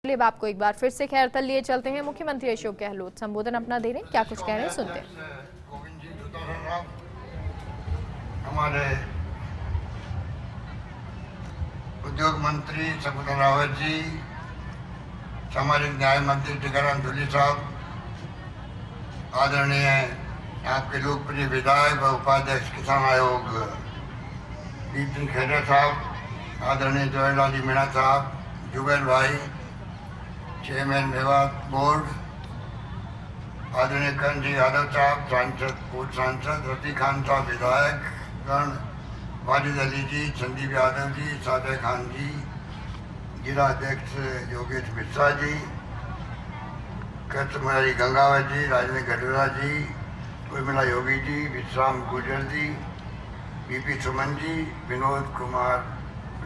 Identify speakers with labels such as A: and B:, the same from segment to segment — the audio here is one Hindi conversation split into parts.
A: लिए अब आपको एक बार फिर से खैरतल लिए चलते हैं। मुख्यमंत्री अशोक गहलोत संबोधन अपना दे रहे हैं, क्या कुछ कह रहे हैं सुनते हैं।
B: गोविंद जी साहब, हमारे उद्योग मंत्री शकुंतला रावत जी, सामाजिक न्याय मंत्री टीकाराम जूली साहब, आदरणीय आपके लोकप्रिय विधायक व उपाध्यक्ष किसान आयोग दीप सिंह खेड़ा साहब, आदरणीय जवाहरलाल जी मीणा साहब, जुबैल भाई चेयरमैन मेवात बोर्ड, आदरणीय करण जी यादव साहब सांसद, पूर्व सांसद रफी खान साहब विधायक गण, वाजिद अली जी, संदीप यादव जी, सादिया खान जी, जिला अध्यक्ष योगेश मिश्रा जी, कृष्णकुमारी गंगावत जी, राजेंद्र गढ़वा जी, उर्मिला योगी जी, विश्राम गुर्जर जी, बीपी सुमन जी, विनोद कुमार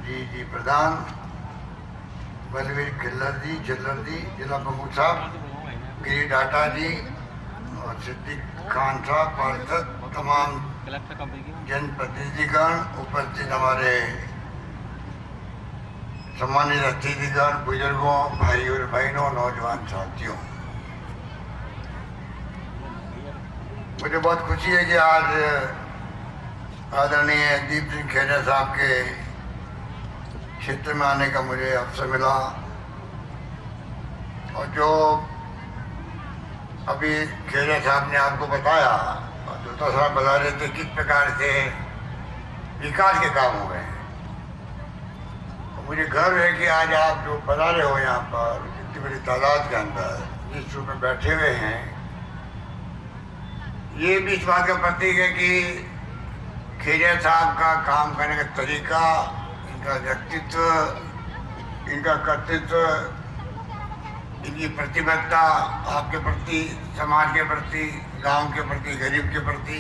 B: जी प्रधान, बलवीर खिल्लर जी, जिला प्रमुख साहब, गिरी डाटा जी और सिद्दीक खान साहब, पार्षद, तमाम जनप्रतिनिधिगण, उपस्थित हमारे सम्मानित अतिथिगण, बुजुर्गों, भाई और बहनों, नौजवान साथियों, मुझे बहुत खुशी है कि आज आदरणीय दीप सिंह खेड़ा साहब के क्षेत्र में आने का मुझे अवसर मिला। और जो अभी खेड़ा साहब ने आपको बताया और दूता साहब बता रहे थे किस प्रकार से विकास के काम हुए हैं, तो मुझे गर्व है कि आज आप जो बता रहे हो यहाँ पर इतनी बड़ी तादाद के अंदर जिस रूप में बैठे हुए हैं, ये भी इस बात का प्रतीक है कि खेड़ा साहब का काम करने का तरीका, इनका व्यक्तित्व, इनका कर्तृत्व, इनकी प्रतिबद्धता आपके प्रति, समाज के प्रति, गांव के प्रति, गरीब के प्रति,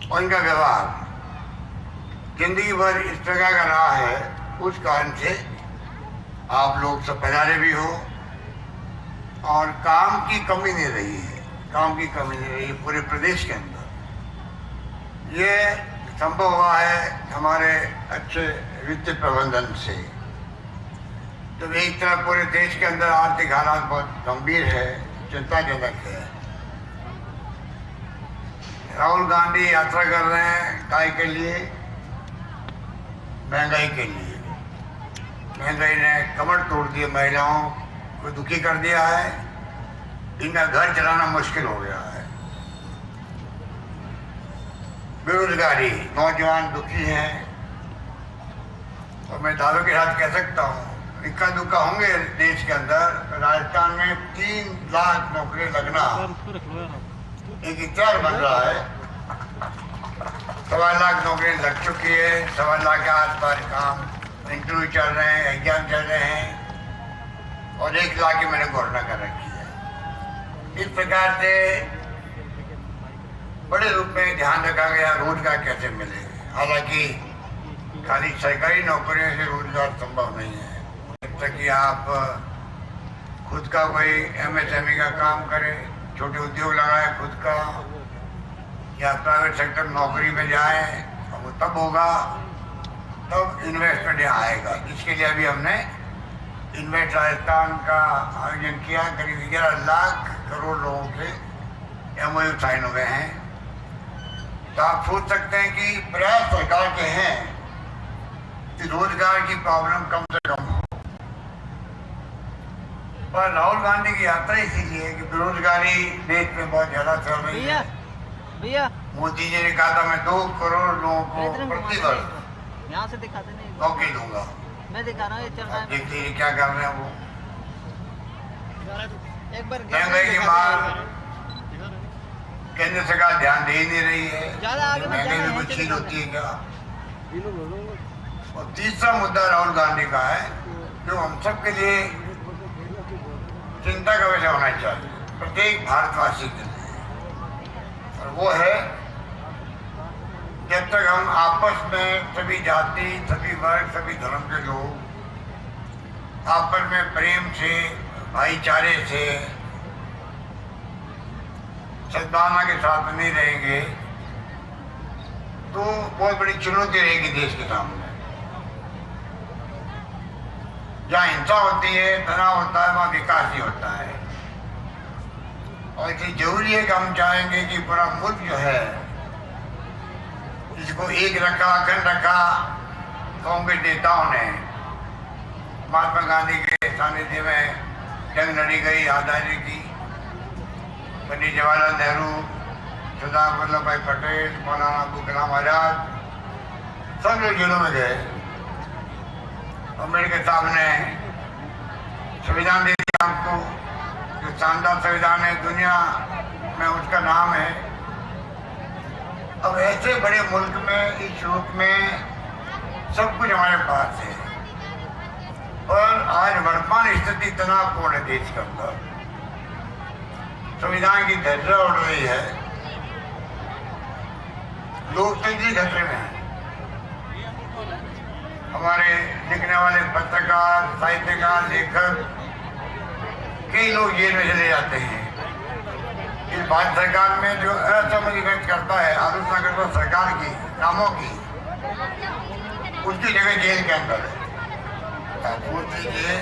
B: और इनका व्यवहार जिंदगी भर इस प्रकार का रहा है। उस कारण से आप लोग सब पधारे भी हो और काम की कमी नहीं रही है, काम की कमी नहीं रही है पूरे प्रदेश के अंदर। ये संभव हुआ है हमारे अच्छे वित्तीय प्रबंधन से। तो एक तरफ पूरे देश के अंदर आर्थिक हालात बहुत गंभीर है, चिंताजनक है। राहुल गांधी यात्रा कर रहे हैं काय के लिए? महंगाई के लिए। महंगाई ने कमर तोड़ दिए, महिलाओं को दुखी कर दिया है, इनका घर चलाना मुश्किल हो गया है। बेरोजगारी, नौजवान दुखी हैं, और मैं दावे के साथ कह सकता हूँ इक्का दुक्का होंगे देश के अंदर। राजस्थान में 3 लाख नौकरी लगना एक इतिहास बन रहा है। 1.25 लाख नौकरी लग चुकी है, 1.25 लाख के आसपास काम इंटरव्यू चल रहे हैं, एग्जाम चल रहे हैं, और 1 लाख की मैंने घोषणा कर रखी है। इस प्रकार से बड़े रूप में ध्यान रखा गया रोजगार कैसे मिले। हालांकि खाली सरकारी नौकरियों से रोजगार संभव नहीं है। जब तक कि आप खुद का कोई MSME का काम करें, छोटे उद्योग लगाए खुद का, या प्राइवेट सेक्टर नौकरी में जाए, वो तब होगा, तब इन्वेस्टमेंट आएगा। इसके लिए अभी हमने इन्वेस्ट राजस्थान का आयोजन किया। करीब 11 लाख करोड़ लोगों के MOU साइन हुए हैं। तो आप सोच सकते हैं कि प्रयास सरकार के हैं कि रोजगार की प्रॉब्लम कम से कम हो। पर राहुल गांधी की यात्रा इसीलिए कि बेरोजगारी देश में बहुत ज्यादा चल रही है। मोदी जी ने कहा था मैं 2 करोड़ लोगों को प्रति वर्ष
C: यहाँ से दिखाते नहीं,
B: नौकरी दूंगा।
C: मैं दिखा रहा हूँ, ये चल रहा है।
B: देखिए क्या कर रहे हैं वो।
C: एक बार
B: महंगाई के बाद केंद्र सरकार ध्यान दे ही नहीं रही है।
C: ज्यादा आगे मत
B: महंगाई में
C: जाना,
B: कोई चीज होती है क्या? और तीसरा मुद्दा राहुल गांधी का है जो हम सब के लिए चिंता का विषय होना चाहिए, प्रत्येक भारतवासी के लिए, और वो है जब तक हम आपस में सभी जाति, सभी वर्ग, सभी धर्म के लोग आपस में प्रेम से, भाईचारे से, सद्भावना के साथ नहीं रहेंगे तो बहुत बड़ी चुनौती रहेगी देश के सामने। जहाँ हिंसा होती है, तनाव होता है, वहाँ विकास नहीं होता है। और इसलिए जरूरी है कि हम चाहेंगे कि पूरा मुल्क जो है, इसको एक रखा, अखंड रखा कांग्रेस नेताओं ने। महात्मा गांधी के सानिध्य में जंग लड़ी गई, आज़ादी की। पंडित जवाहरलाल नेहरू, सरदार वल्लभ भाई पटेल, मौलाना अबुल कलाम आजाद, सब लोग जेलों में गए। अम्बेडकर साहब ने संविधान दे दिया हमको, जो शानदार संविधान है, दुनिया में उसका नाम है। अब ऐसे बड़े मुल्क में, इस रूप में सब कुछ हमारे पास है, और आज वर्तमान स्थिति तनावपूर्ण है देश के अंदर। संविधान की धज्जियां उड़ रही है, लोकतंत्र खतरे में है। हमारे लिखने वाले पत्रकार, साहित्यकार, लेखक, कई लोग जेल में चले जाते हैं। इस भारत सरकार में जो असहमति व्यक्त करता है, आलोचना करता है सरकार की कामों की, उसकी जगह जेल के अंदर है। आप सोच लीजिए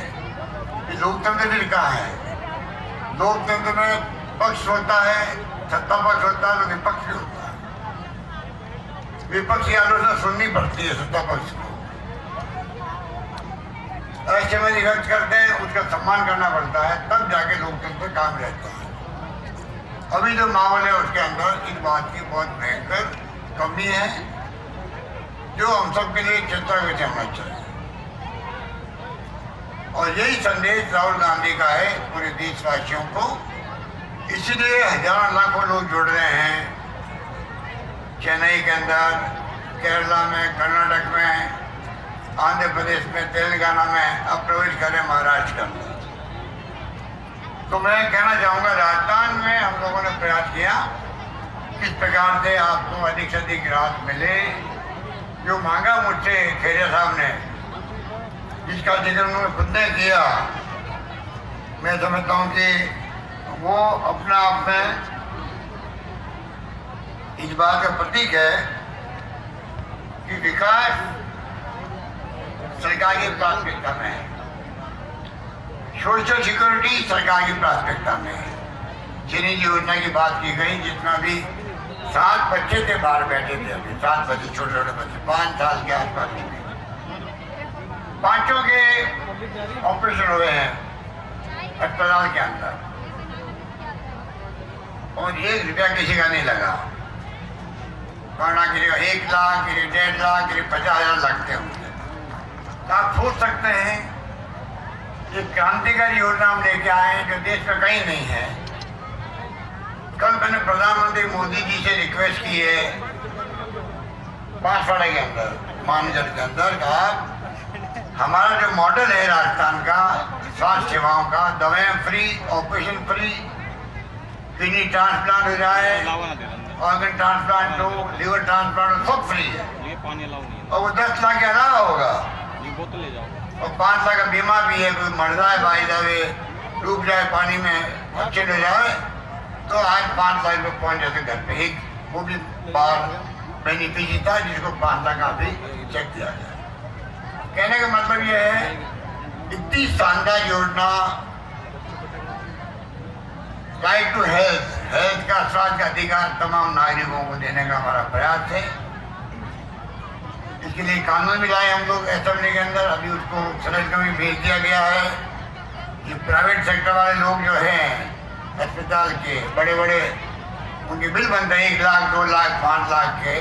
B: कि लोकतंत्र भी कहाँ है। लोकतंत्र में पक्ष होता है, सत्ता पक्ष होता है, तो विपक्ष भी होता है। विपक्ष की आलोचना सुननी पड़ती है सत्ता पक्ष को। असहमति व्यक्त करते हैं, उसका सम्मान करना पड़ता है, तब जाके लोकतंत्र काम रहता है। अभी जो माहौल है उसके अंदर इस बात की बहुत भयंकर कमी है, जो हम सब के लिए चिंता का विषय होना चाहिए। और यही संदेश राहुल गांधी का है पूरे देशवासियों को। इसीलिए हजारों लाखों लोग जुड़ रहे हैं, चेन्नई के अंदर, केरला में, कर्नाटक में, आंध्र प्रदेश में, तेलंगाना में, अब प्रवेश करें महाराष्ट्र के अंदर। तो मैं कहना चाहूँगा, राजस्थान में हम लोगों ने प्रयास किया किस प्रकार से आपको अधिक से अधिक राहत मिले। जो मांगा मुझसे खेरिया साहब ने, जिसका जिक्र उन्होंने खुद ने किया, मैं समझता हूँ कि वो अपना आप में इस बात का प्रतीक है कि विकास सरकार की प्राथमिकता में है, सोशल सिक्योरिटी सरकार की प्राथमिकता में है। जिन्हीं योजना की बात की गई, जितना भी 7 बच्चे थे बाहर बैठे थे, अभी 7 बच्चे, छोटे छोटे बच्चे, 5 साल के आसपास के, 5 के ऑपरेशन हुए हैं अस्पताल के अंदर, और 1 रुपया किसी का नहीं लगा। वरना किसी का 1 लाख, किसी 1.5 लाख, किसी 50,000 लगते होंगे। तो आप सोच सकते हैं ये क्रांतिकारी योजना हम लेके आए हैं जो देश में कहीं नहीं है। कल मैंने प्रधानमंत्री मोदी जी से रिक्वेस्ट की है बांसवाड़ा के अंदर, मानगढ़ के अंदर, कहा हमारा जो मॉडल है राजस्थान का स्वास्थ्य सेवाओं का, दवाएं free, operation free, kidney transplant हो जाए, ऑर्गन ट्रांसप्लांट हो, लीवर ट्रांसप्लांट हो, सब फ्री है। और वो 10 लाख के अलावा होगा, और 5 लाख का बीमा भी है। कोई मर जाए, भाई जाए, डूब जाए पानी में, एक्सीडेंट हो जाए, तो आज 5 लाख रुपये पहुँच जाते घर पे। एक वो भी बाहर बेनिफिशियरी था जिसको 5 लाख का भी चेक दिया गया। कहने का मतलब ये है, इतनी शानदार योजना, राइट टू हेल्थ, हेल्थ का, स्वास्थ्य का अधिकार तमाम नागरिकों को देने का हमारा प्रयास है। इसके लिए कानून भी लाए हम लोग असेंबली के अंदर, अभी उसको सेनेट में भी भेज दिया गया है। ये प्राइवेट सेक्टर वाले लोग जो हैं अस्पताल के बड़े बड़े, उनके बिल बनते हैं 1 लाख, 2 लाख, 5 लाख के।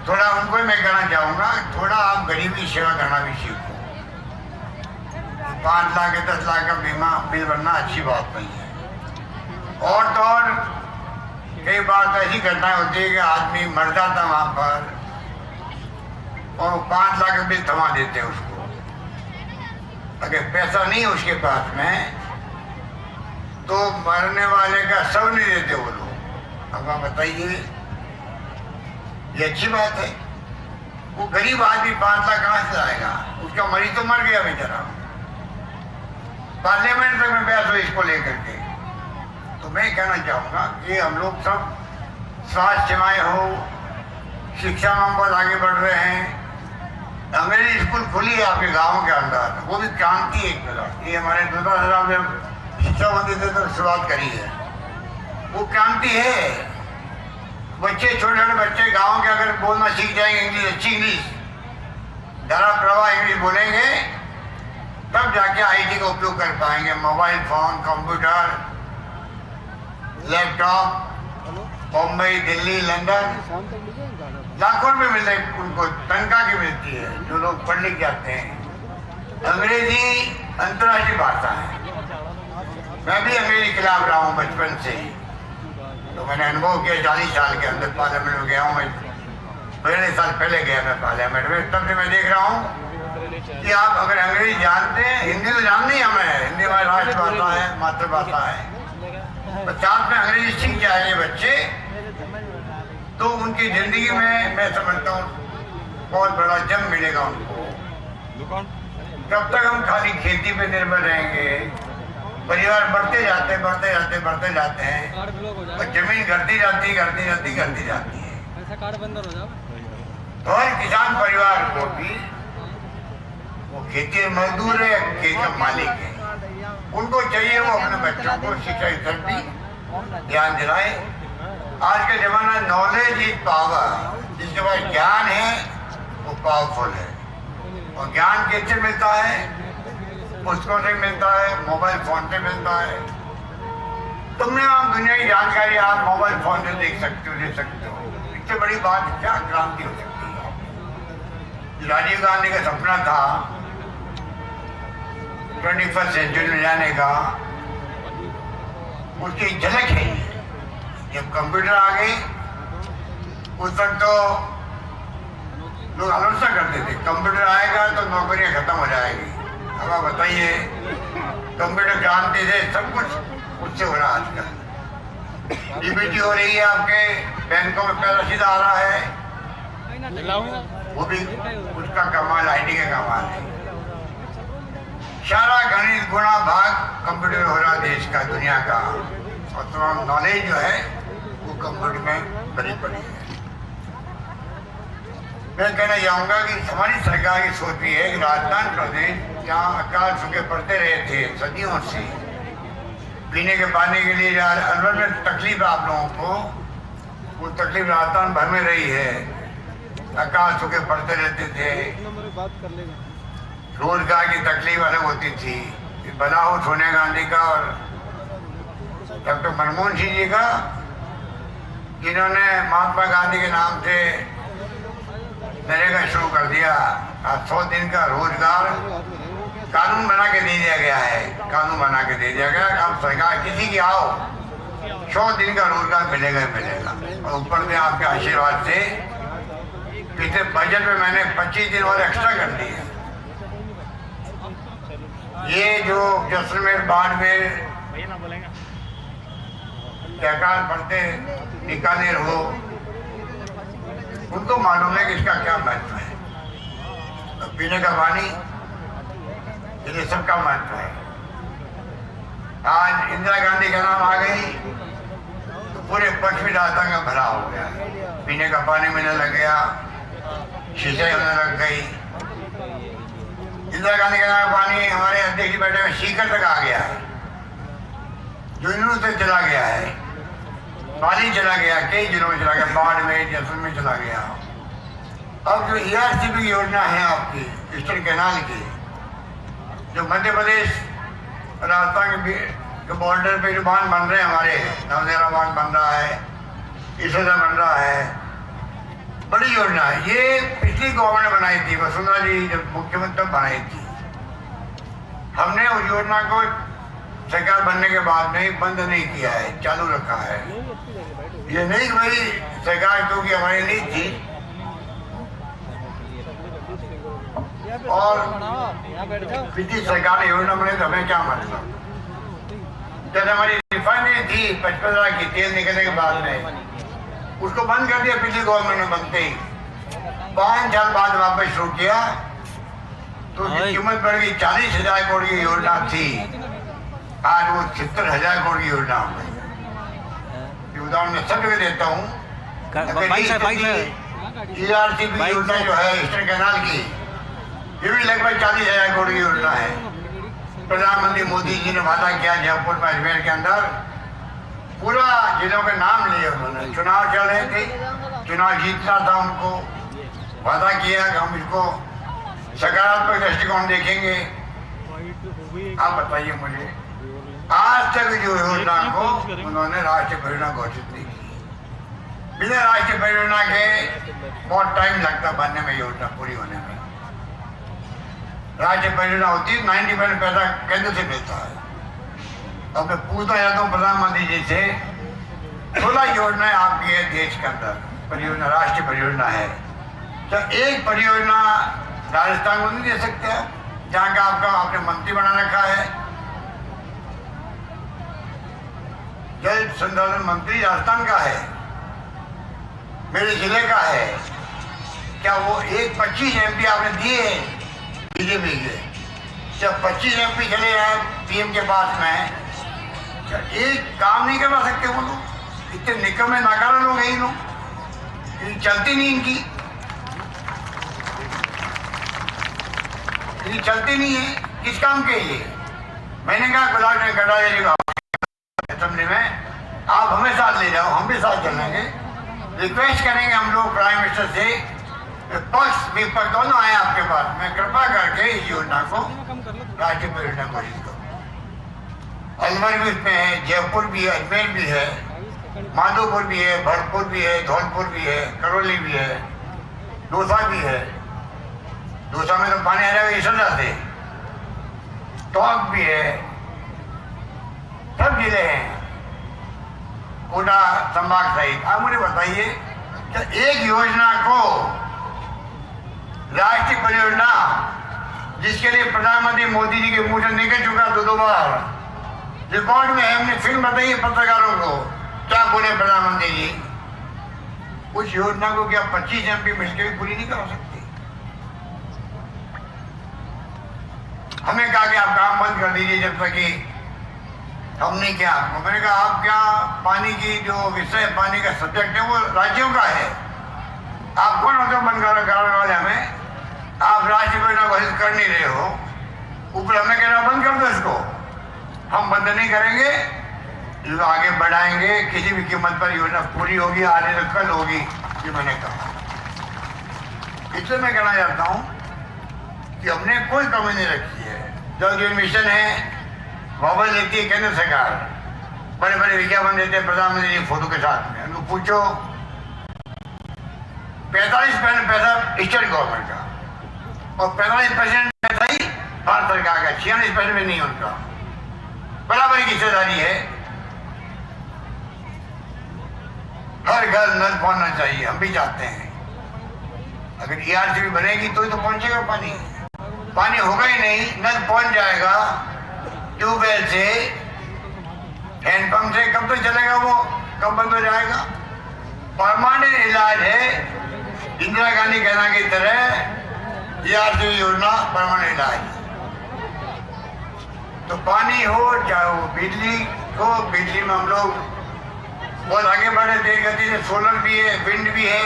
B: थोड़ा उनको ही मैं कहना चाहूँगा, थोड़ा आप गरीबी सेवा करना भी सीखो। 5 लाख या 10 लाख का बीमा बिल बनना अच्छी बात नहीं है। और तो और कई बार तो ऐसी घटनाएं होती है कि आदमी मर जाता वहाँ पर, और 5 लाख का बिल थमा देते हैं उसको। अगर पैसा नहीं है उसके पास में, तो मरने वाले का शव नहीं देते वो लोग। अब आप बताइए, ये अच्छी बात है? वो गरीब आदमी 5 लाख कहाँ से लाएगा? उसका मरीज तो मर गया बेचारा। पार्लियामेंट तक में बहस हुई इसको लेकर के। तो मैं कहना चाहूँगा कि हम लोग सब स्वास्थ्य सेवाएं हो, शिक्षा में हम बहुत आगे बढ़ रहे हैं, अंग्रेजी स्कूल खुली है आपके गांव के अंदर, वो भी क्रांति एक तरह। ये हमारे 2000 में शिक्षा मंत्री से तो शुरुआत करी है, वो क्रांति है। बच्चे, छोटे छोटे बच्चे गांव के अगर बोलना सीख जाएंगे इंग्लिश, अच्छी इंग्लिश, धारा प्रवाह इंग्लिश बोलेंगे, तब जाके आईटी का उपयोग कर पाएंगे। Mobile phone, computer, laptop, Mumbai, Delhi, London लाखों में मिलते हैं, उनको तनख्वाह की मिलती है जो लोग पढ़ लिख जाते हैं। अंग्रेजी अंतर्राष्ट्रीय भाषा है। मैं भी अंग्रेजी के खिलाफ रहा हूँ बचपन से ही, तो मैंने अनुभव किया। 40 साल के अंदर पार्लियामेंट में गया हूँ मैं, 15 साल पहले गया मैं पार्लियामेंट में। तब से मैं देख रहा हूँ कि आप अगर अंग्रेजी जानते हैं, हिंदी तो जानते ही हमें, हिंदी हमारी राष्ट्रभाषा है, मातृभाषा है, तो साथ में अंग्रेजी सीख जाएंगे बच्चे तो उनकी जिंदगी में मैं समझता हूँ बहुत बड़ा जम मिलेगा उनको। कब तक हम खाली खेती पे निर्भर रहेंगे? परिवार बढ़ते जाते हैं और जमीन घटती जाती है। तो हर किसान परिवार को भी, वो खेती मजदूर है, खेत का मालिक है, उनको चाहिए वो अपने बच्चों को शिक्षा की तरफ भी ध्यान दिलाए। आज का जमाना नॉलेज इज पावर, जिसके पास ज्ञान है वो पावरफुल है। और ज्ञान कैसे मिलता है? पुस्तकों से मिलता है, मोबाइल फोन से मिलता है। तुमने आप दुनिया की जानकारी आप मोबाइल फोन से ले सकते हो। इससे बड़ी बात क्या क्रांति हो सकती है? राजीव गांधी का सपना था 21st सेंचुरी में जाने का, उसकी झलक है। जब कंप्यूटर आ गए उस वक्त तो लोग आलोचना करते थे, कंप्यूटर आएगा तो नौकरियां खत्म हो जाएगी। अब आप बताइए, कंप्यूटर क्रांति से सब कुछ उससे हो रहा है। आजकल डीबीटी हो रही है, आपके बैंकों में पैसा सीधा आ रहा है, वो भी उसका कमाल, आईटी का कमाल है। सारा गणित, गुणा, भाग कंप्यूटर हो रहा देश का, दुनिया का, और तो नॉलेज जो है वो कंप्यूटर में भरी पड़ी है। मैं कहना चाहूँगा कि हमारी सरकार की सोच भी है कि राजस्थान प्रदेश जहाँ अकाल सूखे पड़ते रहे थे सदियों से, पीने के पानी के लिए अलवर में तकलीफ आप लोगों को, वो तकलीफ राजस्थान भर में रही है। अकाल सूखे पड़ते रहते थे, रोजगार की तकलीफ अलग होती थी। बलाउ सोनिया गांधी का और डॉक्टर मनमोहन सिंह जी का, जिन्होंने महात्मा गांधी के नाम से नरेगा शुरू कर दिया। आज 100 दिन का रोजगार कानून बना के दे दिया गया है, अब सरकार किसी की आओ 100 दिन का रोजगार मिलेगा ही मिलेगा। और ऊपर से आपके आशीर्वाद से पिछले बजट में मैंने 25 दिन और एक्स्ट्रा कर दिए। ये जो जैसलमेर, बाड़मेर, अकाल पड़ते बीकानेर हो, उनको मालूम है कि इसका क्या महत्व है। तो पीने का पानी, ये सबका महत्व है। आज इंदिरा गांधी का नाम आ गई तो पूरे पश्चिमी राजस्थान का भला हो गया। पीने का पानी मिलने लग गया, सिंचाई होने लग गई। इंदिरा गांधी का नाम पानी हमारे अध्यक्ष बैठे में सीकर तक आ गया है, झुंझुनू से चला गया है, पानी चला गया, कई जिलों में चला गया, बाढ़ में, जैसलमेर में चला गया। अब जो ERCP योजना है आपकी ईस्टर्न कैनाल की, जो मध्य प्रदेश राजस्थान के बॉर्डर पे जो बांध बन रहे हैं, हमारे नवदेरा बांध बन रहा है, इसोदा बन रहा है, बड़ी योजना है। ये पिछली गवर्नमेंट ने बनाई थी, वसुंधरा जी जब मुख्यमंत्री बनाई थी। हमने उस योजना को सरकार बनने के बाद में बंद नहीं किया है, चालू रखा है। ये नहीं कि भाई सरकार क्योंकि हमारी नहीं थी, और पिछली सरकार ने योजना बनाई तो हमें क्या मतलब। जब हमारी रिफाइनरी थी 55 की, तेल निकलने के बाद में उसको बंद कर दिया पिछली गवर्नमेंट ने बनते ही। 5 साल बाद वापस शुरू किया तो कीमत बढ़ गई। 40,000 करोड़ की योजना थी, आज वो 70,000 करोड़ की योजना हो गई। उदाहरण मैं सब जगह देता हूँ। ERCP योजना जो है ईस्टर्न कैनाल की, ये भी लगभग 40,000 करोड़ की योजना है। प्रधानमंत्री मोदी जी ने वादा किया जयपुर में अजमेर के अंदर, पूरा जिलों के नाम लिए उन्होंने। चुनाव चल रहे थे, चुनाव जीतना था उनको, वादा किया कि हम इसको सकारात्मक दृष्टिकोण देखेंगे। आप बताइए मुझे, आज तक जो योजना को उन्होंने राष्ट्रीय परियोजना घोषित नहीं की। बिना राष्ट्रीय परियोजना के बहुत टाइम लगता बनने में, योजना पूरी होने में। राष्ट्रीय परियोजना होती है 90% पैसा केंद्र से मिलता है। अब मैं पूछना चाहता हूँ प्रधानमंत्री जी से, 16 योजनाएं आपकी है देश के अंदर, परियोजना राष्ट्रीय परियोजना है, तो एक परियोजना राजस्थान को नहीं दे सकते आप, जहाँ का आपका आपने मंत्री बना रखा है? जल संसाधन मंत्री राजस्थान का है, मेरे जिले का है। क्या वो एक 25 MP आपने दिए हैं बीजेपी के? जब 25 MP चले आए पीएम के पास में, क्या एक काम नहीं करवा सकते वो लोग? इतने निकम्मे नाकारा लोग हैं ये लोग, चलती नहीं इनकी, ये चलती नहीं है। किस काम के ये? मैंने कहा गुलाब ने कटा असेंबली में, आप हमें साथ ले जाओ, हम भी साथ चलेंगे। रिक्वेस्ट करेंगे हम लोग प्राइम मिनिस्टर से, पक्ष विपक्ष दोनों आए आपके पास में, कृपा करके इस योजना को राष्ट्रीय परियोजना घोषित करो। अलवर भी उसमें है, जयपुर भी है, अजमेर भी है, माधोपुर भी है, भरतपुर भी है, धौलपुर भी है, करौली भी है, दौसा भी है। दौसा में तो पानी आ रहा है इसरा से, टोंक भी है, सब जिले हैं, कोटा संभाग सहित। आप मुझे बताइए कि एक योजना को राष्ट्रीय परियोजना, जिसके लिए प्रधानमंत्री मोदी जी के मुंह से निकल चुका 2 बार, रिकॉर्ड में है, हमने फिल्म बताई पत्रकारों को, क्या बोले प्रधानमंत्री जी, उस योजना को क्या 25 MP मिलकर भी पूरी नहीं करा सकते? हमें कहा कि आप काम बंद कर दीजिए जब तक कि हमने क्या आपको, मैंने कहा आप क्या, पानी की जो विषय, पानी का सब्जेक्ट है वो राज्यों का है, आप कौन होते बंद कराने वाले? हमें आप राष्ट्रीय परियोजना घोषित कर नहीं रहे हो, ऊपर हमें कहना बंद कर दो इसको। हम बंद नहीं करेंगे, इसको आगे बढ़ाएंगे, किसी भी कीमत पर योजना पूरी होगी, आने तो कल होगी, ये मैंने कहा। इसलिए मैं कहना चाहता हूँ कि हमने कोई कमी नहीं रखी है। जल जीवन मिशन है, वापस लेती है केंद्र सरकार, बड़े बड़े विज्ञापन देते हैं प्रधानमंत्री जी फोटो के साथ में। उनको पूछो, 45% पैसा स्टेट गवर्नमेंट का और 45% पैसा ही भारत सरकार का, 46% में नहीं उनका। बराबर की हिस्सेदारी है। हर घर नल पहुंचना चाहिए, हम भी चाहते हैं। अगर ERCB बनेगी तो पहुंचेगा पानी, पानी होगा ही नहीं, नल पहुंच जाएगा ट्यूबवेल से, हैंडपंप से, कब तक चलेगा वो, कब बंद हो जाएगा? परमानेंट इलाज है, इंदिरा गांधी कहना की तरह ERCB योजना परमानेंट इलाज। तो पानी हो चाहे वो बिजली हो, बिजली में हम लोग बहुत आगे बढ़े, तेज गति से, सोलर भी है, विंड भी है,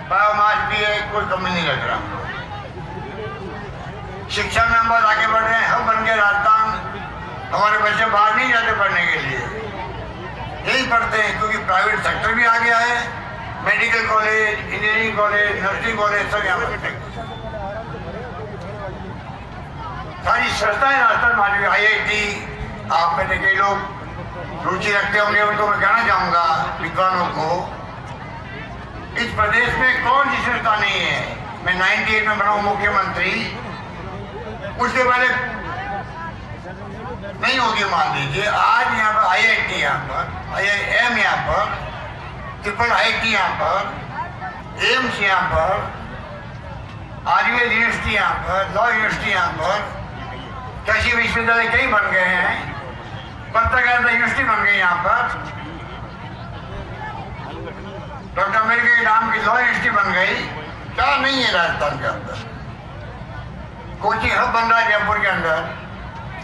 B: बायोमास भी है, कोई कमी नहीं लग रहा हम लोग। शिक्षा में हम बहुत आगे बढ़ रहे हैं, हम बन गए राजस्थान, हमारे बच्चे बाहर नहीं जाते पढ़ने के लिए, यही पढ़ते हैं, क्योंकि प्राइवेट सेक्टर भी आ गया है। Medical college, engineering college, nursing college सब यहाँ पर सारी संस्थाएं राजस्थान में। IIT, आप में से कई लोग रुचि रखते होंगे, उनको मैं कहना चाहूँगा विद्वानों को, इस प्रदेश में कौन सी संस्था नहीं है। मैं 98 में बना हूँ मुख्यमंत्री, उसके पहले नहीं होगी मान लीजिए। आज यहाँ पर IIT, यहाँ पर IIM, यहाँ पर IIIT, यहाँ पर एम्स, यहाँ पर आयुर्वेद यूनिवर्सिटी, यहाँ पर लॉ यूनिवर्सिटी, यहाँ पर कृषि विश्वविद्यालय कई बन गए हैं, पत्रकारिता यूनिवर्सिटी बन गई यहाँ पर, डॉक्टर अम्बेडकर के नाम की लॉ यूनिवर्सिटी बन गई। क्या नहीं है राजस्थान के अंदर? कोचिंग हब बन रहा है जयपुर के अंदर,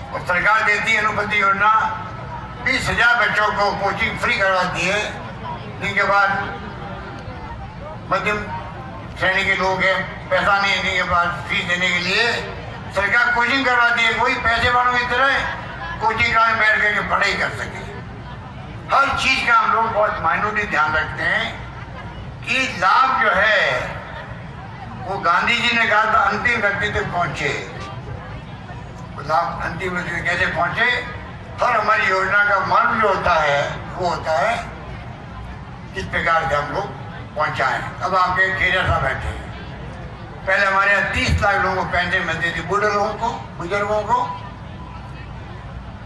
B: और सरकार देती है अनुबंधी योजना, 20,000 बच्चों को कोचिंग फ्री करवाती है, जिनके बाद मध्यम श्रेणी के लोग हैं, पैसा नहीं है इनके पास फीस देने के लिए, सरकार कोचिंग करवाती है, कोई पैसे वालों की तरह कोचिंग क्लास में बैठ करके पढ़ाई कर सके। हर चीज का हम लोग बहुत माइनूटली ध्यान रखते हैं कि लाभ जो है वो गांधी जी ने कहा था अंतिम व्यक्ति तक पहुंचे, लाभ अंतिम व्यक्ति तक कैसे पहुंचे। हर हमारी योजना का मर्म जो होता है वो होता है किस प्रकार से हम लोग पहुंचाएं। अब आपके खेजा साहब बैठे हैं, पहले हमारे यहाँ 30 लाख लोगों को पेंशन मिलती थी, बूढ़े लोगों को, बुजुर्गों को,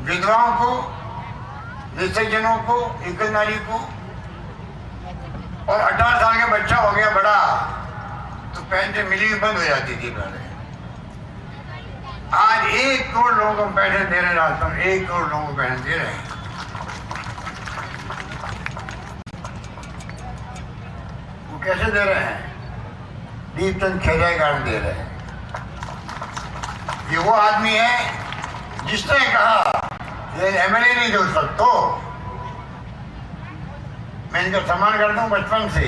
B: विधवाओं को, निश्चयजनों को, एकल नारी को, और 18 साल का बच्चा हो गया बड़ा तो पेंशन मिली भी बंद हो जाती थी पहले। आज 1 करोड़ लोगों को पेंशन दे रहे राजस्थान, 1 करोड़ लोगों को पेंशन दे रहे हैं। वो कैसे दे रहे हैं? दीपचंद खेजा के कारण दे रहे हैं। ये वो आदमी है जिसने कहा ये एमएलए नहीं जोड़ सकते, मैं इनका सम्मान करता हूँ बचपन से।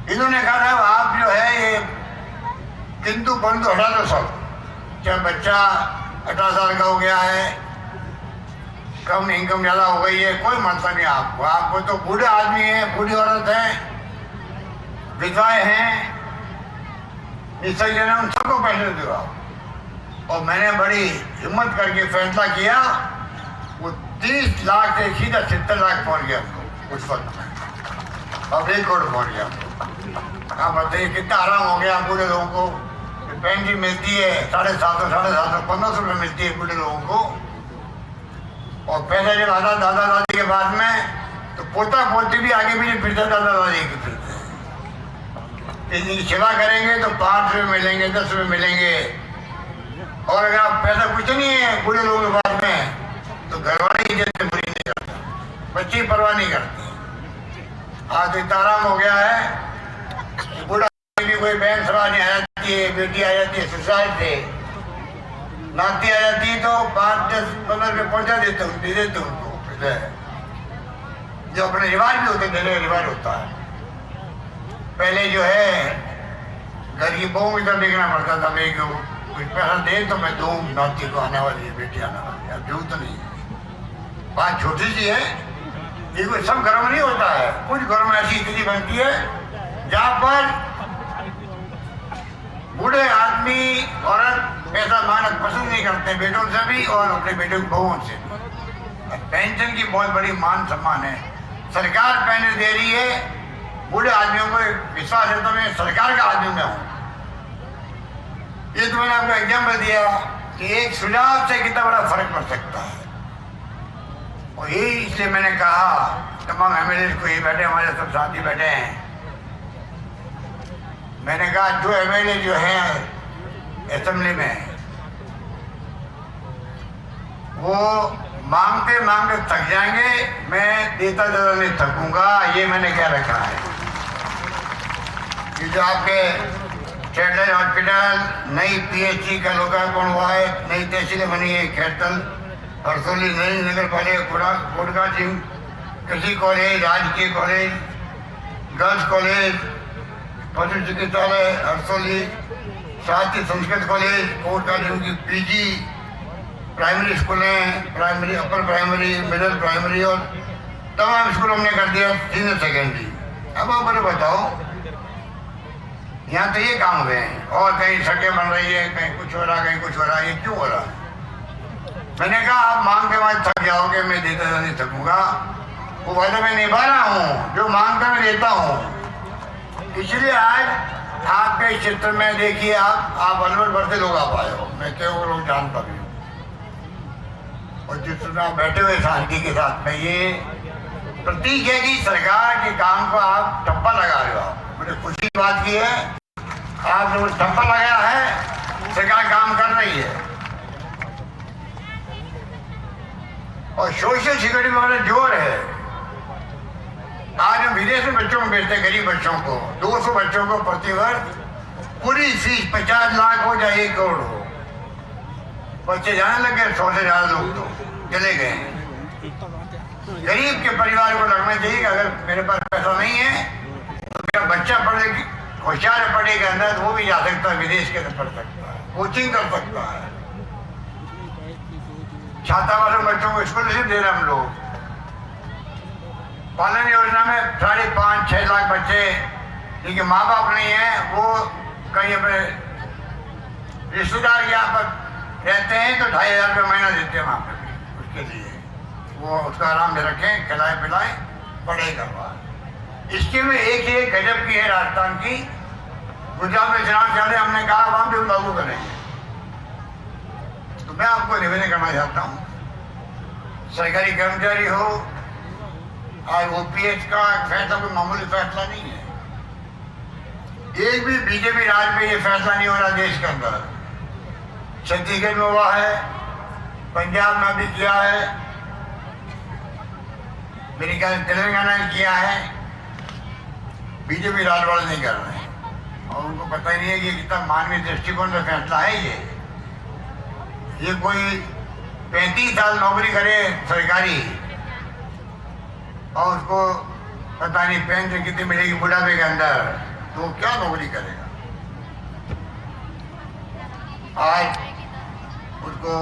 B: इन्होंने कहा था आप जो है ये किंतु परंतु हटा दो सब, चाहे बच्चा 18 साल का हो गया है, कम इनकम ज्यादा हो गई है, कोई मतलब नहीं आपको। आपको तो बूढ़े आदमी है, बूढ़ी औरत है, विधवाएं हैं, निश्चयजन है, उन सबको पैसे दो आप। और मैंने बड़ी हिम्मत करके फैसला किया, वो 30 लाख से सीधा 70 लाख पहुंच गया उस वक्त में, अब 1 करोड़ पहुंच गया। आप बताइए कितना आराम हो गया बूढ़े लोगों को। पेंशन मिलती है 750 1500 रुपये मिलती है बूढ़े लोगों को। और पैसा जब आता दादा दादी के बाद में तो पोता पोती भी आगे पीछे फिरते दादा दादी के फिरते हैं। इनकी सेवा करेंगे तो 5 रुपये मिलेंगे, 10 रुपये मिलेंगे। और अगर आप पैसा कुछ नहीं है बूढ़े लोगों के बाद में तो घरवाले की इज्जत बुरी नहीं करते, बच्चे की परवाह नहीं करते। आज तो इतना आराम हो गया है, बूढ़ा भी कोई बैंक सभा नहीं आ जाती है, बेटी आ जाती है ससुराल से, नाती आ जाती है तो 5, 10, 15 रुपये पहुंचा देते हूँ, दे देते उनको। जो अपने रिवाज भी होते हैं, रिवाज होता है। पहले जो है घर की बहू की तरफ देखना पड़ता था, मैं कुछ पैसा दे तो मैं दूँ नाती को, आने वाली है बेटी आने वाली है। अब जरूरत नहीं, बात छोटी सी है, ये कोई सब घरों में नहीं होता है। कुछ घरों में ऐसी स्थिति बनती है जहाँ पर बूढ़े आदमी औरत पैसा मांगना पसंद नहीं करते, बेटों से भी और अपने बेटों की बहुओं से। पेंशन की बहुत बड़ी मान सम्मान है, सरकार पेंशन दे रही है, बूढ़े आदमियों को विश्वास है तो मैं सरकार का आदमी में हूँ। ये तो मैंने आपको एग्जाम्पल दिया कि एक सुझाव से कितना बड़ा फर्क पड़ सकता है। और यही इसलिए मैंने कहा तमाम एमएलए को, ये बैठे हमारे सब साथी बैठे हैं, मैंने कहा जो एमएलए जो है असेंबली में वो मांगते मांगते थक जाएंगे, मैं देता ज़्यादा नहीं थकूंगा, ये मैंने क्या रखा है। ये जो आपके चैटल हॉस्पिटल, नई पीएचसी का लोकार्पण हुआ है, नई तहसीलें बनी है, खेरतल, हरसोली, नई नगर पालिका, कोटका सिंह, कृषि कॉलेज, राजकीय कॉलेज, गर्ल्स कॉलेज, पशु चिकित्सालय हरसोली, साहित्य संस्कृत कॉलेज, कोटका सिंह की पीजी, प्राइमरी स्कूलें, primary, upper primary, middle primary और तमाम स्कूल हमने कर दिया सीनियर सेकेंडरी। अब आप मुझे बताओ, यहाँ तो ये काम हुए हैं और कहीं सड़कें बन रही है, कहीं कुछ हो रहा, कहीं कुछ हो रहा, ये क्यों हो रहा है? मैंने कहा आप मांग के बाद थक जाओगे, मैं देता नहीं थकूंगा। वो वादा मैं निभा रहा हूँ, जो मांगता मैं देता हूँ। इसलिए आज आपके क्षेत्र में देखिए, आप अलवर भर से लोग आ पाए हो, मैं क्यों लोग जानता भी हूँ। और जिस तरह बैठे हुए शांति के साथ में, ये प्रतीक है कि सरकार के काम को आप ठप्पा लगा रहे हो। मुझे खुशी की बात की है, आप जो ठप्पा लगाया है, सरकार काम कर रही है। और सोशल सिक्योरिटी में हमारा जोर है। आज हम विदेश में बच्चों को भेजते हैं, गरीब बच्चों को, 200 बच्चों को प्रति वर्ष, पूरी फीस 50 लाख हो चाहे 1 करोड़ हो, बच्चे जाने लगे, 100 से ज्यादा लोग तो चले गए। गरीब के परिवार को लगना चाहिए कि अगर मेरे पास पैसा नहीं है तो मेरा बच्चा पढ़ने होशियार है पढ़े के अंदर वो भी जा सकता है, विदेश के अंदर पढ़ सकता है, कोचिंग कर सकता है। छात्रावास बच्चों को स्कॉलरशिप दे रहे हम लोग। पालन योजना में 5.5-6 लाख बच्चे जिनके माँ बाप नहीं है, वो कहीं अपने रिश्तेदार यहाँ पर रहते हैं तो 2,500 रुपये महीना देते हैं वहाँ पर भी। उसके लिए वो उसका आराम से रखें, खिलाए पिलाए, पढ़ाई करवाए। इसके में एक गजब की है राजस्थान की। गुजरात में चुनाव चल रहे, हमने कहा वहाँ भी लागू करेंगे। तो मैं आपको निवेदन करना चाहता हूँ, सरकारी कर्मचारी हो और ओपीएस का फैसला कोई मामूली फैसला नहीं है। एक भी बीजेपी राज में ये फैसला नहीं हो रहा देश के अंदर। छत्तीसगढ़ में हुआ है, पंजाब में भी किया है, मेरे ख्याल तेलंगाना ने किया है। बीजेपी राज वाले नहीं कर रहे हैं और उनको पता ही नहीं है कि कितना मानवीय दृष्टिकोण से फैसला है ये कोई 35 साल नौकरी करे सरकारी और उसको पता नहीं पेंशन कितनी मिलेगी बुढ़ापे के अंदर, तो वो क्या नौकरी करेगा। आज उसको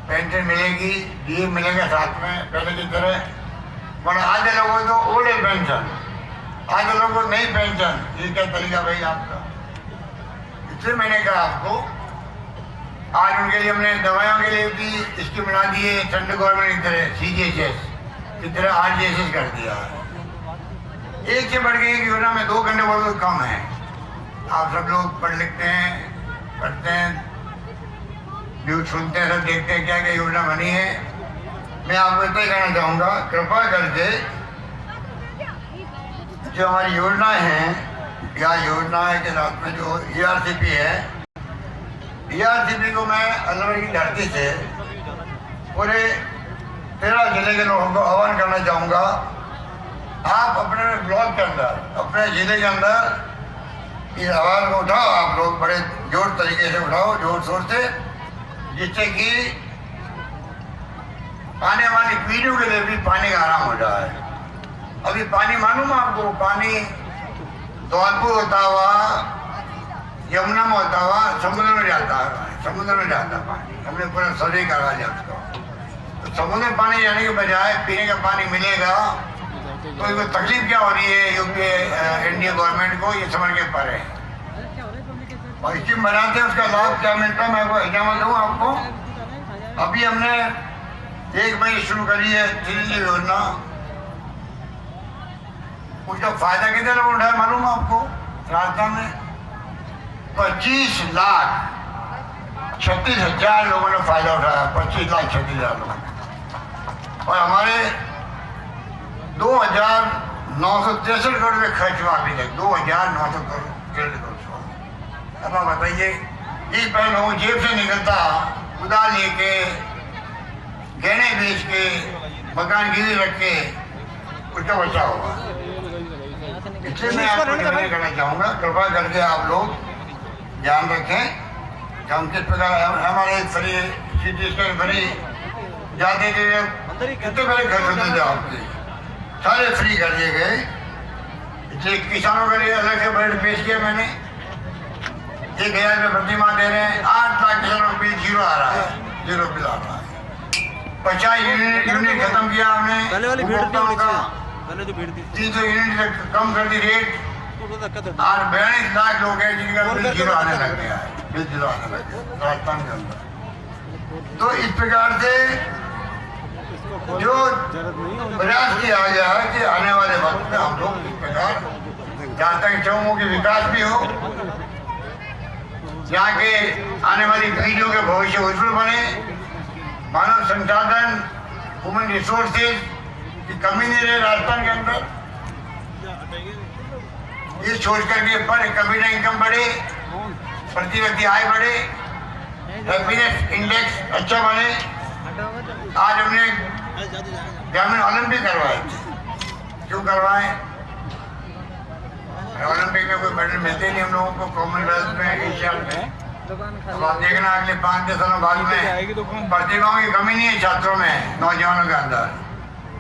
B: पेंशन मिलेगी, डीए मिलेगा साथ में पहले की तरह, पर आधे लोगों को ओल्ड एज पेंशन, आधे लोगों को नई पेंशन। ये क्या तरीका भाई आपका। इसलिए मैंने कहा आपको, आज उनके लिए हमने दवाइयों के लिए भी स्कीम बना दी है, सेंट्रल गवर्नमेंट की तरह CGHS की तरह RGHS कर दिया है। एक से बढ़ के एक योजना में 2 घंटे बहुत कम है। आप सब लोग पढ़ लिखते हैं, पढ़ते हैं, न्यूज सुनते हैं, सब देखते हैं क्या क्या योजना बनी है। मैं आपको इतना ही कहना चाहूँगा, कृपा करके जो हमारी योजनाएं हैं या योजनाएं के साथ में जो ERCP है, ERCP को मैं अलवर की धरती से पूरे 13 जिले के लोगों को आह्वान करना चाहूँगा। आप अपने ब्लॉक के अंदर, अपने जिले के अंदर इस आवाज़ को उठाओ। आप लोग बड़े जोर तरीके से उठाओ, जोर शोर से, जिससे कि आने वाली पीढ़ियों के लिए भी पानी का आराम हो जाए। अभी पानी मालूम आपको, पानी धौलपुर होता हुआ, यमुना में होता हुआ समुद्र में जाता है, समुद्र में जाता पानी। हमने पूरा सर्वे करा लिया उसको। तो समुद्र में पानी जाने के बजाय पीने का पानी मिलेगा तो इनको तकलीफ क्या हो रही है यूपी इंडिया गवर्नमेंट को, ये समझ के पड़े। और स्कीम बनाते हैं, उसका लाभ क्या मिलता है मैं आपको एग्जाम्पल दूँ आपको। अभी हमने 1 मई शुरू करी है दिल्ली योजना, उसका फायदा कितने लोग उठाए मालूम है आपको। राजस्थान में 25,36,000 लोगों ने फायदा उठाया, 25,36,000 लोगों ने। और हमारे 2,963 करोड़ रुपये खर्च हुआ अभी तक, 2,900 करोड़। अब आप बताइए, एक पैर लोगों जेब से निकलता, उधार लेके, गहने बेच के, मकान गिरवी रख के उसका बचा होगा। इसलिए मैं आपको निवेदन करना चाहूँगा, कृपा करके आप लोग ध्यान रखें कि हम किस प्रकार हमारे फ्री CT स्कैन फ्री जाते थे, कितने बड़े खर्च होते थे आपके, सारे फ्री कर दिए गए। इसलिए किसानों के लिए अलग से बजट पेश किया मैंने, 1,000 रुपये प्रति माह दे रहे हैं। 8 लाख किसानों को बिल जीरो आ रहा है, जीरो बिल आ रहा है। 50 यूनिट खत्म किया हमने,
C: पहले वाली भीड़ का
B: 300 यूनिट कम कर दी रेट। और 42 लाख लोग हैं जिनका बिल जीरो आने लग गया है, बिल जीरो आने लग गया राजस्थान के अंदर। तो इस प्रकार से जो प्रयास किया गया है कि आने वाले वक्त में हम लोग इस प्रकार जहाँ तक चौमुखी विकास भी हो, यहाँ के आने वाली पीढ़ियों के भविष्य उज्जवल बने, मानव संसाधन ह्यूमन रिसोर्सेज की कमी नहीं रहे राजस्थान के अंदर। ये सोच करके पर कैपिटा इनकम बढ़े, प्रति व्यक्ति आय बढ़े, हैप्पीनेस इंडेक्स अच्छा बने। आज हमने ग्रामीण ओलंपिक करवाए थे। क्यों करवाए? ओलंपिक में कोई मेडल मिलते नहीं हम लोगों को, कॉमनवेल्थ में, एशिया में। अब आप देखना अगले 5-10 सालों बाद में प्रतिभाओं की कमी नहीं है छात्रों में, नौजवानों के अंदर।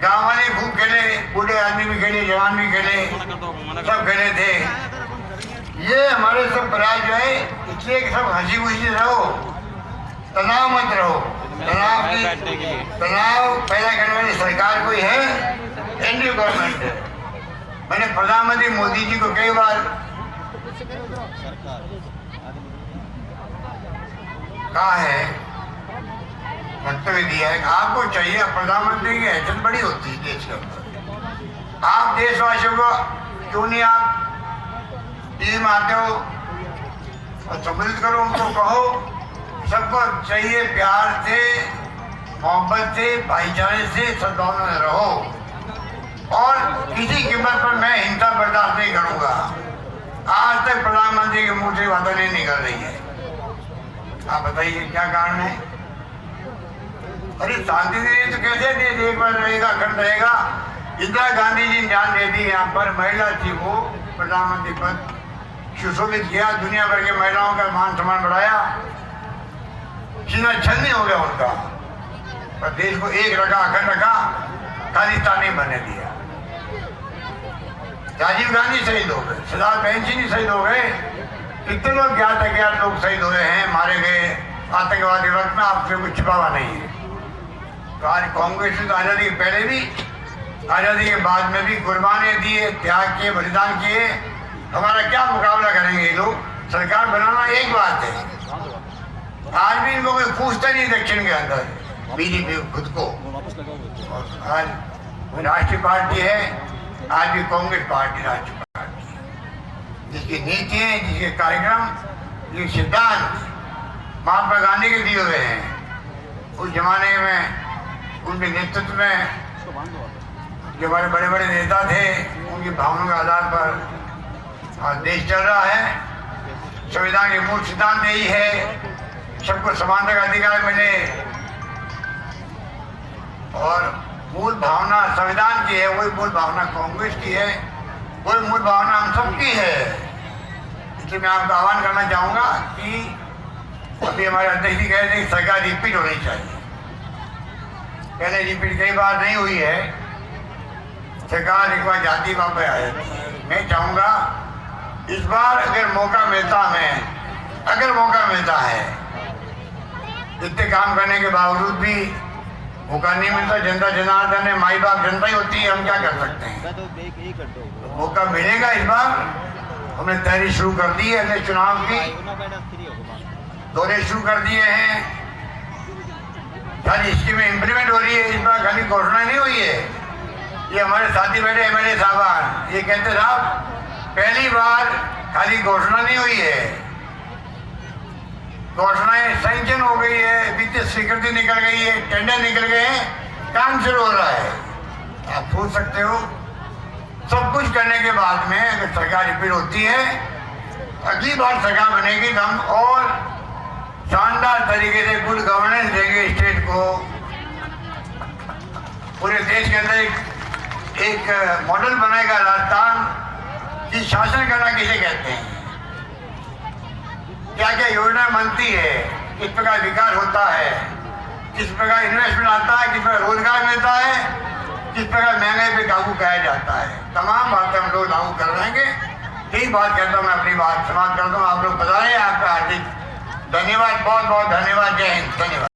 B: गाँव वाले खूब खेले, बूढ़े आदमी भी खेले, जवान भी खेले, सब खेले थे। ये हमारे सब प्रयास जो है इसलिए कि सब हंसी खुशी रहो, तनाव मत रहो। तनाव पैदा करने वाली सरकार कोई है, एनडीए गवर्नमेंट है। मैंने प्रधानमंत्री मोदी जी को कई बार कहा है, वक्तव्य दिया है, आपको चाहिए प्रधानमंत्री की हैसियत बड़ी होती है देश के अंदर। आप देशवासियों को क्यों नहीं आप टीवी में आते हो और सम्मिलित करो, उनको कहो सबको चाहिए प्यार से, मोहब्बत से, भाईचारे से, सद्भावना में रहो और किसी कीमत पर मैं हिंसा बर्दाश्त नहीं करूंगा। आज तक प्रधानमंत्री के मुंह से बातें नहीं निकल रही है। आप बताइए क्या कारण है? अरे शांति दे तो कैसे दे, एक बार रहेगा, अखंड रहेगा। इंदिरा गांधी जी ने जान दे दी, यहाँ पर महिला थी वो प्रधानमंत्री पद सुशोभित किया, दुनिया भर के महिलाओं का मान सम्मान बढ़ाया, सीना छलनी हो गया उनका, पर देश को एक रखा, अखंड रखा, खालिस्तान नहीं बनने दिया। राजीव गांधी शहीद हो गए, सरदार बहनसिंह जी शहीद हो गए, कितने लोग ज्ञात अज्ञात लोग शहीद हुए हैं, मारे गए आतंकवादी वक्त में, आपसे कुछ छिपावा नहीं है। तो आज कांग्रेस ने तो आज़ादी के पहले भी, आज़ादी के बाद में भी कुर्बानी दिए, त्याग किए, बलिदान किए। हमारा क्या मुकाबला करेंगे ये लोग? सरकार बनाना एक बात है, आज भी इनको कोई पूछता नहीं दक्षिण के अंदर, बीजेपी खुद को। आज राष्ट्रीय पार्टी है, आज भी कांग्रेस पार्टी राष्ट्रीय पार्टी है, जिसकी नीतियां, जिसके कार्यक्रम, जिसके सिद्धांत महात्मा गांधी के दिए हुए हैं। उस जमाने में उनके नेतृत्व में जो हमारे बड़े बड़े नेता थे, उनकी भावनाओं के आधार पर आज देश चल रहा है। संविधान के मूल सिद्धांत यही है, सबको समानता का अधिकार मिले और मूल भावना संविधान की है, वही मूल भावना कांग्रेस की है, वही मूल भावना हम सबकी है। इसलिए मैं आपका आह्वान करना चाहूंगा कि अभी हमारे अध्यक्ष जी कह रहे थे कि सरकार रिपीट होनी चाहिए। पहले रिपीट कई बार नहीं हुई है, सरकार एक बार जाती वापस आए। मैं चाहूंगा इस बार अगर मौका मिलता हमें, अगर मौका मिलता है, इतने काम करने के बावजूद भी मौका नहीं मिलता, जनता जनार्दन है, माई बाप जनता ही होती है, हम क्या कर सकते हैं? मौका मिलेगा इस बार। हमने तैयारी शुरू कर दी है, अगले चुनाव की दौरे शुरू कर दिए हैं, सारी स्कीमें इम्प्लीमेंट हो रही है। इस बार खाली घोषणा नहीं हुई है। ये हमारे साथी बैठे एमएलए साहबान ये कहते साहब पहली बार खाली घोषणा नहीं हुई है, घोषणाएं सैंक्शन हो गई है, वित्तीय स्वीकृति निकल गई है, टेंडर निकल गए हैं, काम शुरू हो रहा है। आप सोच सकते हो सब कुछ करने के बाद में अगर सरकार रिपीट होती है, अगली बार सरकार बनेगी तो हम और शानदार तरीके से गुड गवर्नेंस देंगे स्टेट को। पूरे देश के अंदर एक मॉडल बनाएगा राजस्थान कि शासन करना किसे कहते हैं, क्या क्या योजना बनती है, किस प्रकार विकास होता है, किस प्रकार इन्वेस्टमेंट आता है, किस प्रकार रोजगार मिलता है, किस प्रकार महंगाई पे काबू पाया जाता है। तमाम बातें हम लोग लागू कर रहेंगे। यही बात कहता हूँ, मैं अपनी बात समाप्त करता हूँ। आप लोग बता रहे हैं, आपका हार्दिक धन्यवाद, बहुत बहुत धन्यवाद। जय हिंद, धन्यवाद।